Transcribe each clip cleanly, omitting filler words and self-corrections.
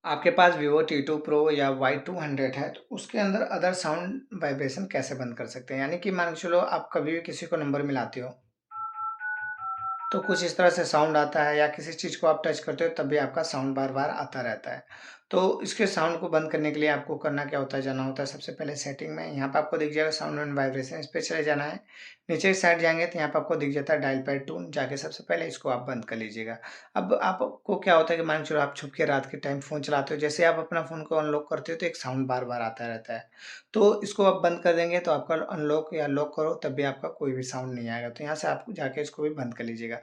आपके पास Vivo T2 Pro या Y200 है, तो उसके अंदर अदर साउंड वाइब्रेशन कैसे बंद कर सकते हैं? यानी कि मान के चलो आप कभी भी किसी को नंबर मिलाते हो, तो कुछ इस तरह से साउंड आता है या किसी चीज़ को आप टच करते हो तब भी आपका साउंड बार-बार आता रहता है। तो इसके साउंड को बंद करने के लिए आपको करना क्या होता है, जाना होता है सबसे पहले सेटिंग में, यहाँ पे आपको दिख जाएगा साउंड एंड वाइब्रेशन, इस पे चले जाना है। नीचे की साइड जाएँगे तो यहाँ पे आपको दिख जाता है डायल पैड टून, जाके सबसे पहले इसको आप बंद कर लीजिएगा। अब आपको क्या होता है कि मान के चलो आप छुप के रात के टाइम फ़ोन चलाते हो, जैसे ही आप अपना फ़ोन को अनलॉक करते हो तो एक साउंड बार-बार आता रहता है। तो इसको आप बंद कर देंगे तो आपका अनलॉक या लॉक करो तब भी आपका कोई भी साउंड नहीं आएगा। तो यहाँ से आप जाके इसको भी बंद कर लीजिएगा।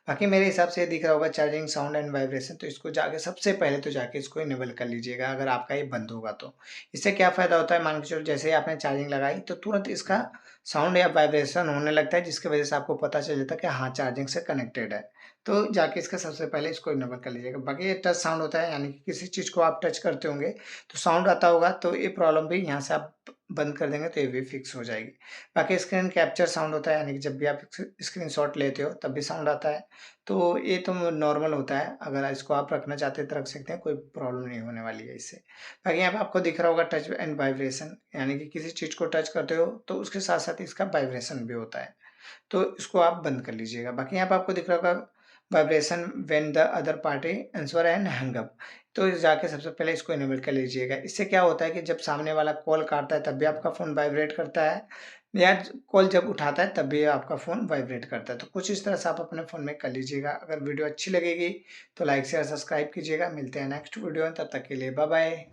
बाकी मेरे हिसाब से ये दिख रहा होगा चार्जिंग साउंड एंड वाइब्रेशन, तो इसको जाके सबसे पहले तो जाके इसको इनेबल कर लीजिएगा अगर आपका ये बंद होगा तो। इससे क्या फ़ायदा होता है, मान के चलो जैसे ही आपने चार्जिंग लगाई तो तुरंत इसका साउंड या वाइब्रेशन होने लगता है, जिसकी वज़ह से आपको पता चल जाता है कि हाँ, चार्जिंग से कनेक्टेड है। तो जाके इसका सबसे पहले इसको इनेबल कर लीजिएगा। बाकी ये टच साउंड होता है, यानी कि किसी चीज़ को आप टच करते होंगे तो साउंड आता होगा, तो ये प्रॉब्लम भी यहाँ से आप बंद कर देंगे तो ये भी फिक्स हो जाएगी। बाकी स्क्रीन कैप्चर साउंड होता है, यानी कि जब भी आप स्क्रीनशॉट लेते हो तब भी साउंड आता है। तो ये तो नॉर्मल होता है, अगर इसको आप रखना चाहते हैं तो रख सकते हैं, कोई प्रॉब्लम नहीं होने वाली है इससे। बाकी यहाँ पे आपको दिख रहा होगा टच एंड वाइब्रेशन, यानी कि किसी चीज़ को टच करते हो तो उसके साथ-साथ इसका वाइब्रेशन भी होता है। तो इसको आप बंद कर लीजिएगा। बाकी यहाँ पे आपको दिख रहा होगा vibration when the other party answer and hang up, तो जाके सबसे पहले इसको इनेबल कर लीजिएगा। इससे क्या होता है कि जब सामने वाला कॉल काटता है तब भी आपका फ़ोन वाइब्रेट करता है, या कॉल जब उठाता है तब भी आपका फ़ोन वाइब्रेट करता है। तो कुछ इस तरह से आप अपने फ़ोन में कर लीजिएगा। अगर वीडियो अच्छी लगेगी तो लाइक शेयर सब्सक्राइब कीजिएगा। मिलते हैं नेक्स्ट वीडियो में, तब तक के लिए बाय बाय।